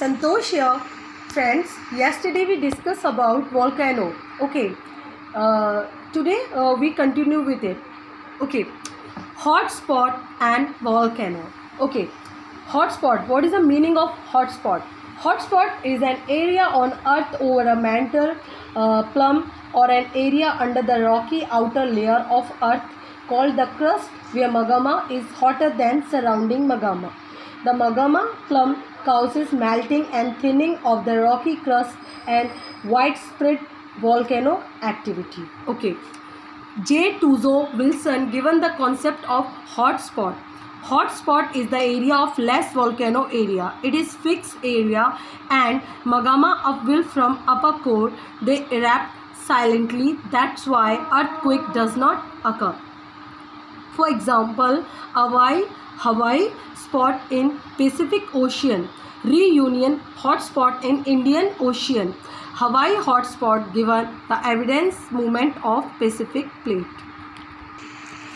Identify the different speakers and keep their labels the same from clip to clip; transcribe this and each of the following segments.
Speaker 1: Santosh here, friends. Yesterday we discussed about volcano. Okay, today we continue with it. Okay, hotspot and volcano. Okay, hotspot. What is the meaning of hotspot? Hotspot is an area on Earth over a mantle, plum, or an area under the rocky outer layer of Earth called the crust, where magma is hotter than surrounding magma. The magma plum causes melting and thinning of the rocky crust and widespread volcano activity. Okay. J. Tuzo Wilson given the concept of hotspot. Hotspot is the area of less volcano area. It is fixed area and magma upwell from upper core. They erupt silently. That's why earthquake does not occur. For example, Hawaii spot in Pacific Ocean, Reunion hotspot in Indian Ocean. Hawaii hotspot given the evidence movement of Pacific plate.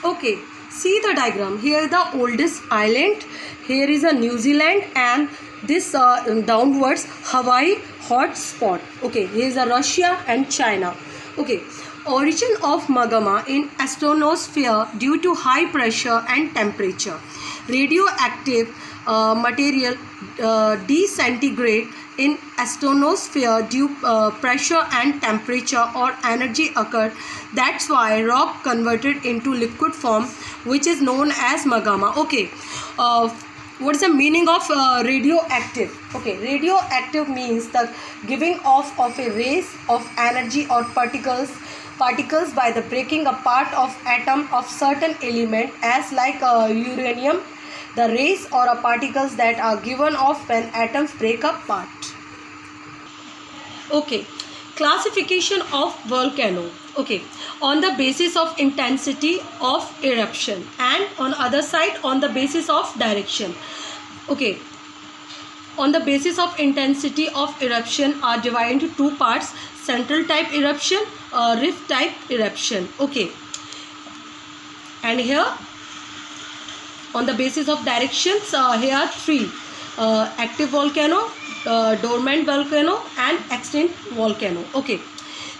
Speaker 1: Okay, see the diagram. Here is the oldest island. Here is a New Zealand and this downwards Hawaii hotspot. Okay, here is a Russia and China. Okay. Origin of magma in astronosphere due to high pressure and temperature. Radioactive material disintegrate in astronosphere due pressure and temperature or energy occurred. That's why rock converted into liquid form, which is known as magma. Okay. What is the meaning of radioactive? Okay, radioactive means the giving off of a rays of energy or particles by the breaking apart of atom of certain element, as like uranium, the rays or particles that are given off when atoms break apart. Okay, classification of volcano. Okay, on the basis of intensity of eruption and on other side on the basis of direction. Okay, on the basis of intensity of eruption are divided into two parts: central type eruption, rift type eruption. Okay, and here on the basis of directions here are three: active volcano, dormant volcano and extinct volcano. Okay,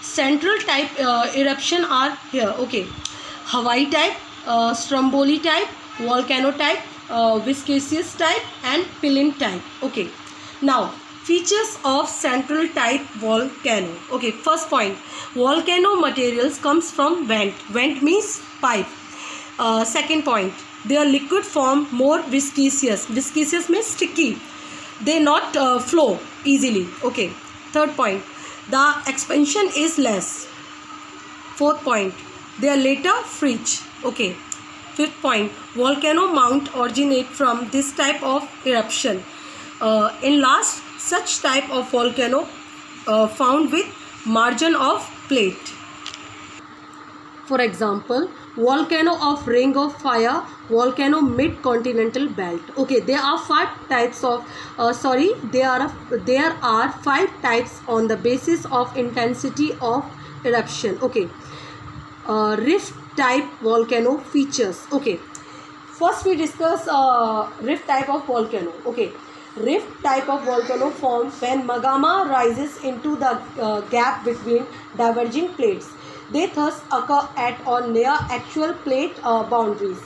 Speaker 1: central type eruption are here. Okay, Hawaii type, Stromboli type, volcano type, viscaceous type and pilin type. Okay, now features of central type volcano. Okay, first point, volcano materials comes from vent. Vent means pipe. Second point, their liquid form more viscaceous. Viscaceous means sticky. They not flow easily. Okay. Third point, the expansion is less. Fourth point, they are later freeze. Okay. Fifth point, volcano mount originate from this type of eruption. In last, such type of volcano found with margin of plate. For example, volcano of Ring of Fire, volcano mid-continental belt. Okay, there are five types of there are five types on the basis of intensity of eruption. Okay, rift type volcano features. Okay, first we discuss rift type of volcano. Okay, rift type of volcano forms when magma rises into the gap between diverging plates. They thus occur at or near actual plate boundaries.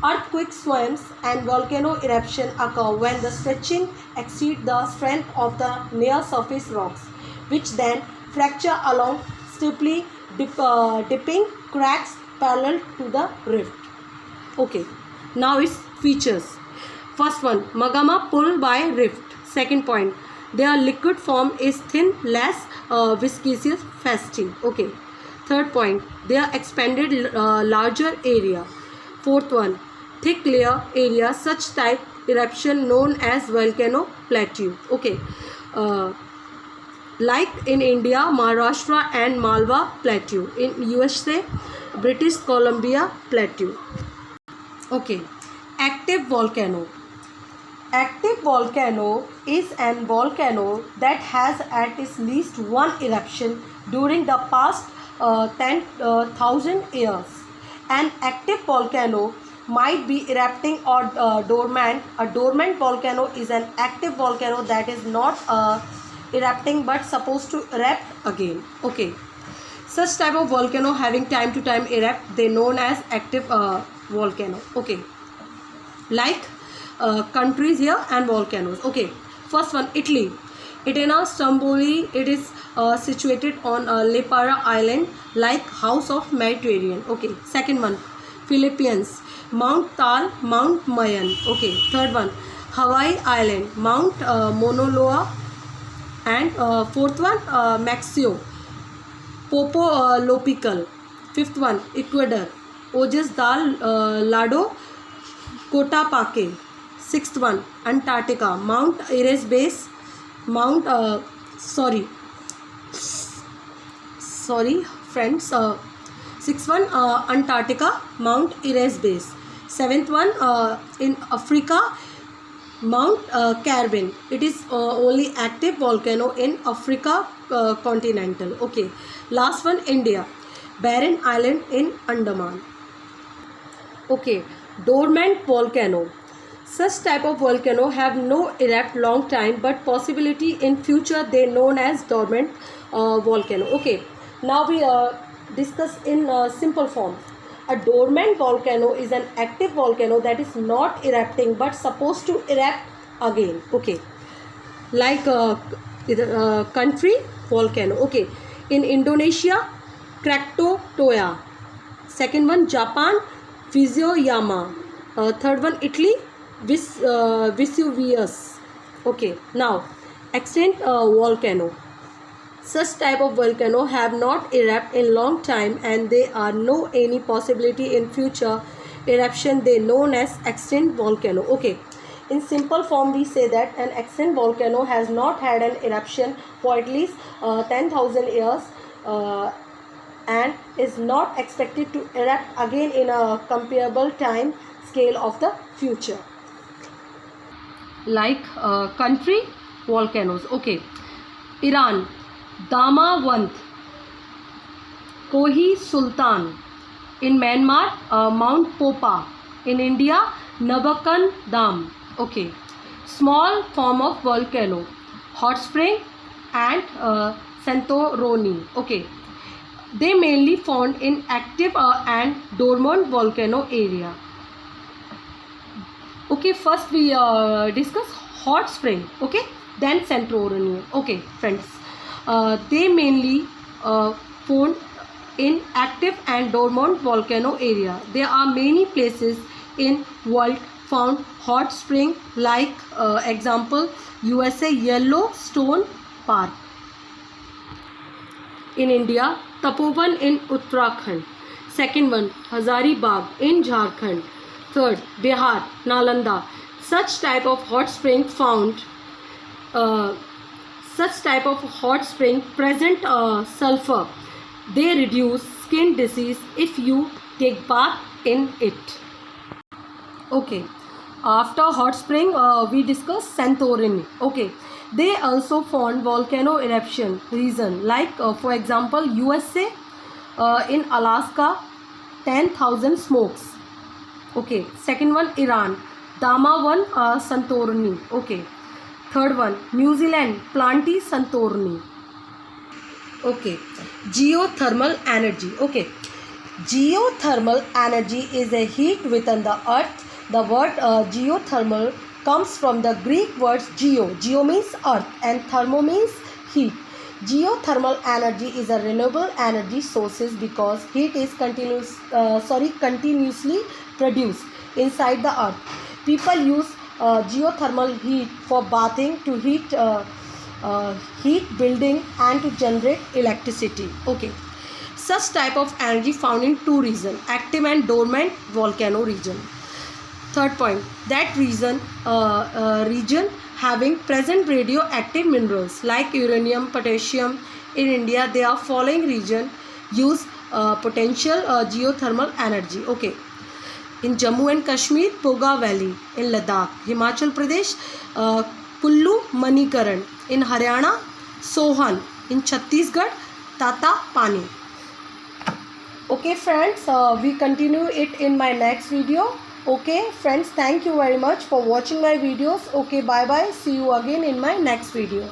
Speaker 1: Earthquake swarms and volcano eruption occur when the stretching exceeds the strength of the near surface rocks, which then fracture along steeply dipping cracks parallel to the rift. Okay, now its features. First one, magma pulled by rift. Second point, their liquid form is thin, less viscous, fasting. Okay. Third point, they are expanded larger area. Fourth one, thick layer area, such type eruption known as volcano plateau. Okay, like in India, Maharashtra and Malwa plateau. In USA, British Columbia plateau. Okay, active volcano. Active volcano is an volcano that has at least one eruption during the past 10,000 years. An active volcano might be erupting or dormant. A dormant volcano is an active volcano that is not erupting but supposed to erupt again. Okay, such type of volcano having time to time erupt, they known as active volcano. Okay, like countries here and volcanoes. Okay, first one, Italy. Etna Stromboli, it is situated on Lipara Island, like House of Mediterranean. Okay, second one, Philippines, Mount Tal, Mount Mayan. Okay, third one, Hawaii Island, Mount Mauna. And fourth one, Maxio, Popo Lopical. Fifth one, Ecuador, Ojes Dal Lado, Cotapaque. Sixth one, Antarctica, Mount Eres Base, Mount sorry friends, sixth one, Antarctica, Mount Eres Base. Seventh one, in Africa, Mount Carbon. It is only active volcano in Africa continental. Okay, last one, India, Barren Island in Andaman. Okay, dormant volcano. Such type of volcano have no erupt long time but possibility in future, they known as dormant volcano. Okay, now we discuss in simple form. A dormant volcano is an active volcano that is not erupting but supposed to erupt again. Okay, like country volcano. Okay, in Indonesia, Krakatoa. Second one, Japan, Fusuyama. Third one, Italy, Vesuvius. Okay, now extinct volcano. Such type of volcano have not erupt in long time and they are no any possibility in future eruption, they known as extinct volcano. Okay, in simple form we say that an extinct volcano has not had an eruption for at least 10,000 years and is not expected to erupt again in a comparable time scale of the future. Like country volcanoes. Okay, Iran, Damawand, Kohi Sultan. In Myanmar, Mount Popa. In India, Navakan Dam. Okay, small form of volcano, hot spring and Santorini. Okay, they mainly found in active and dormant volcano area. Okay, first we discuss hot spring. Okay, then Santorini. Okay, friends, they mainly found in active and dormant volcano area. There are many places in world found hot spring, like example USA Yellowstone Park. In India, Tapovan in Uttarakhand. Second one, Hazaribagh in Jharkhand. Third, Bihar, Nalanda. Such type of hot spring found, such type of hot spring present sulfur. They reduce skin disease if you take bath in it. Okay, after hot spring we discuss Santorini. Okay, they also found volcano eruption region, like for example USA in Alaska, 10,000 smokes. Okay, second one, Iran, Damawan Santorini. Okay, third one, New Zealand, Planty Santorini. Okay, geothermal energy. Okay, geothermal energy is a heat within the earth. The word geothermal comes from the Greek words geo. Geo means earth and thermo means heat. Geothermal energy is a renewable energy sources because heat is continuously produced inside the earth. People use geothermal heat for bathing, to heat building and to generate electricity. Okay, such type of energy found in two regions, active and dormant volcano region. Third point, that region having present radioactive minerals like uranium, potassium. In India, they are following region use potential geothermal energy. Okay, in Jammu and Kashmir, Poga Valley. In Ladakh, Himachal Pradesh, Kullu Manikaran. In Haryana, Sohan. In Chhattisgarh, Tata Pani. Okay friends, we continue it in my next video. Okay friends, thank you very much for watching my videos. Okay, bye bye, see you again in my next video.